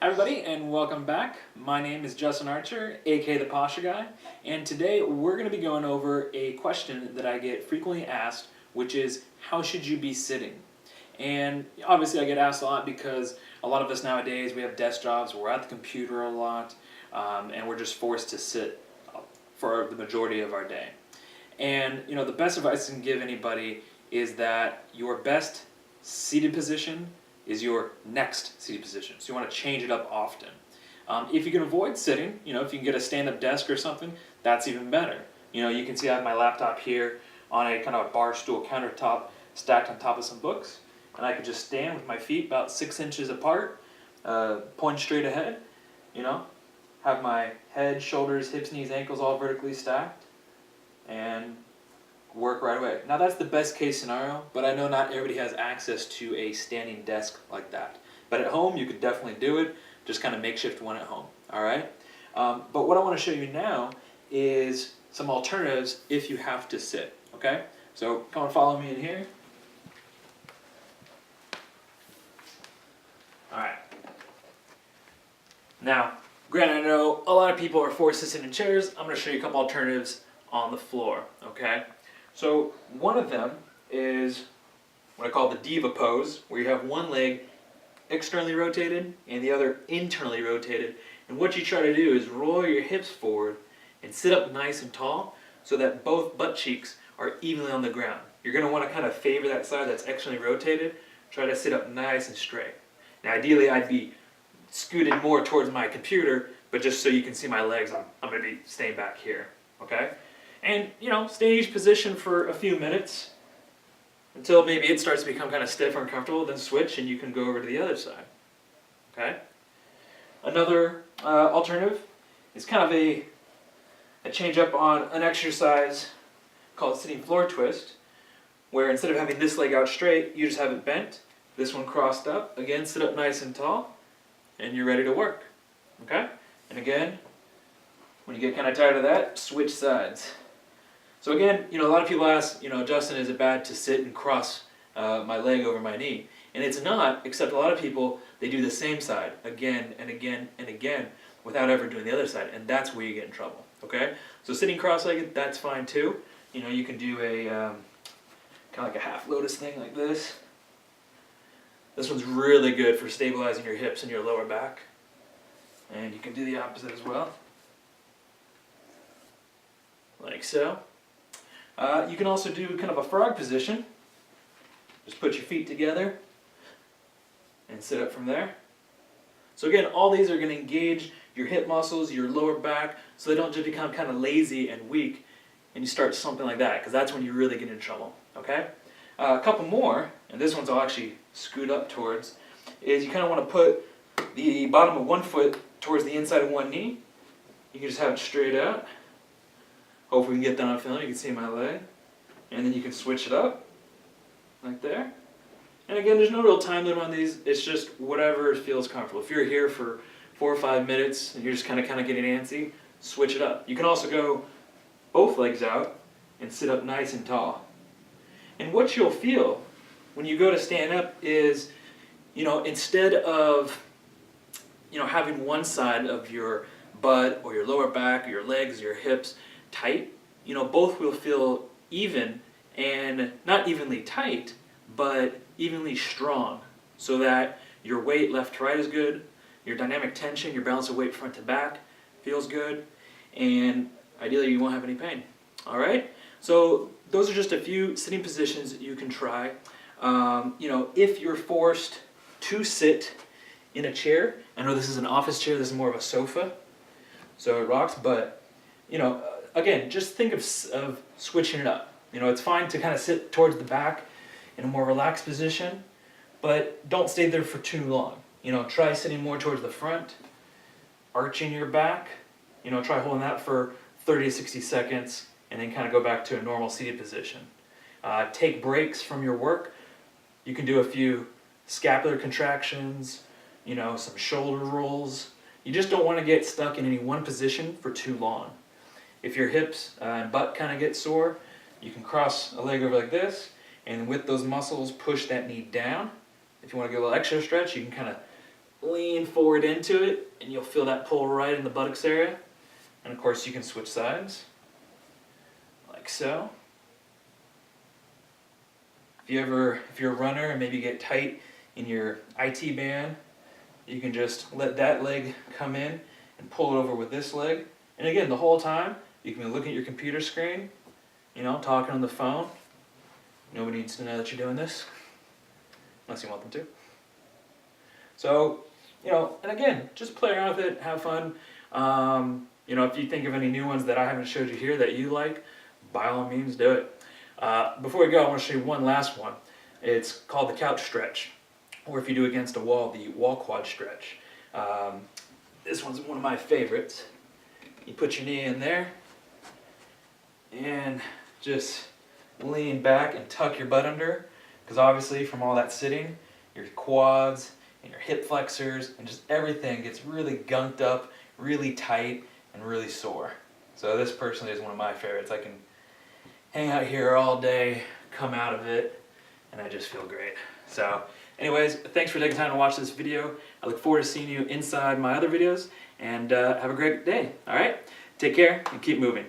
Hi everybody and welcome back. My name is Justin Archer, aka the Pasha Guy, and today we're going to be going over a question that I get frequently asked, which is how should you be sitting? And obviously I get asked a lot because a lot of us nowadays, we have desk jobs, we're at the computer a lot, and we're just forced to sit for the majority of our day. And the best advice I can give anybody is that your best seated position is your next seated position. So you want to change it up often. If you can avoid sitting, if you can get a stand-up desk or something, that's even better. You can see I have my laptop here on a kind of a bar stool countertop stacked on top of some books. And I could just stand with my feet about 6 inches apart, point straight ahead, have my head, shoulders, hips, knees, ankles all vertically stacked, and work right away. Now that's the best case scenario, but I know not everybody has access to a standing desk like that. But at home, you could definitely do it, just kind of makeshift one at home, all right? But what I want to show you now is some alternatives if you have to sit, okay? So come and follow me in here. All right. Now, granted, I know a lot of people are forced to sit in chairs. I'm going to show you a couple alternatives on the floor, okay? So one of them is what I call the diva pose, where you have one leg externally rotated and the other internally rotated. And what you try to do is roll your hips forward and sit up nice and tall so that both butt cheeks are evenly on the ground. You're going to want to kind of favor that side that's externally rotated. Try to sit up nice and straight. Now ideally I'd be scooted more towards my computer, but just so you can see my legs, I'm going to be staying back here, okay? And, stay in each position for a few minutes until maybe it starts to become kind of stiff or uncomfortable, then switch and you can go over to the other side, okay? Another alternative is kind of a change up on an exercise called sitting floor twist, where instead of having this leg out straight, you just have it bent, this one crossed up, again, sit up nice and tall, and you're ready to work, okay? And again, when you get kind of tired of that, switch sides. So again, a lot of people ask, Justin, is it bad to sit and cross my leg over my knee? And it's not, except a lot of people, they do the same side again and again and again without ever doing the other side, and that's where you get in trouble, okay? So sitting cross-legged, that's fine too. You can do a kind of like a half lotus thing like this. This one's really good for stabilizing your hips and your lower back. And you can do the opposite as well. Like so. You can also do kind of a frog position. Just put your feet together and sit up from there. So again, all these are going to engage your hip muscles, your lower back, so they don't just become kind of lazy and weak and you start something like that, because that's when you really get in trouble, okay? A couple more, and this one's I'll actually scoot up towards, is you kind of want to put the bottom of one foot towards the inside of one knee. You can just have it straight out. Hopefully we can get that on film, you can see my leg. And then you can switch it up, like there. And again, there's no real time limit on these, it's just whatever feels comfortable. If you're here for 4 or 5 minutes and you're just kind of getting antsy, switch it up. You can also go both legs out and sit up nice and tall. And what you'll feel when you go to stand up is, instead of, having one side of your butt or your lower back or your legs or your hips tight, both will feel even, and not evenly tight, but evenly strong, so that your weight left to right is good, your dynamic tension, your balance of weight front to back feels good, and ideally you won't have any pain. All right? So those are just a few sitting positions that you can try. If you're forced to sit in a chair, I know this is an office chair, this is more of a sofa, so it rocks, but, again, just think of switching it up. It's fine to kind of sit towards the back in a more relaxed position, but don't stay there for too long. Try sitting more towards the front, arching your back, try holding that for 30 to 60 seconds, and then kind of go back to a normal seated position. Take breaks from your work. You can do a few scapular contractions, some shoulder rolls. You just don't want to get stuck in any one position for too long. If your hips and butt kind of get sore, you can cross a leg over like this, and with those muscles, push that knee down. If you want to get a little extra stretch, you can kind of lean forward into it, and you'll feel that pull right in the buttocks area. And of course you can switch sides, like so. If you're a runner and maybe get tight in your IT band, you can just let that leg come in and pull it over with this leg. And again, the whole time, you can be looking at your computer screen, talking on the phone. Nobody needs to know that you're doing this, unless you want them to. So, and again, just play around with it, have fun. If you think of any new ones that I haven't showed you here that you like, by all means do it. Before we go, I want to show you one last one. It's called the couch stretch, or if you do against a wall, the wall quad stretch. This one's one of my favorites. You put your knee in there, and just lean back and tuck your butt under, because obviously from all that sitting, your quads and your hip flexors and just everything gets really gunked up, really tight, and really sore. So this personally is one of my favorites. I can hang out here all day, come out of it, and I just feel great. So anyways, thanks for taking time to watch this video. I look forward to seeing you inside my other videos, and have a great day, all right? Take care and keep moving.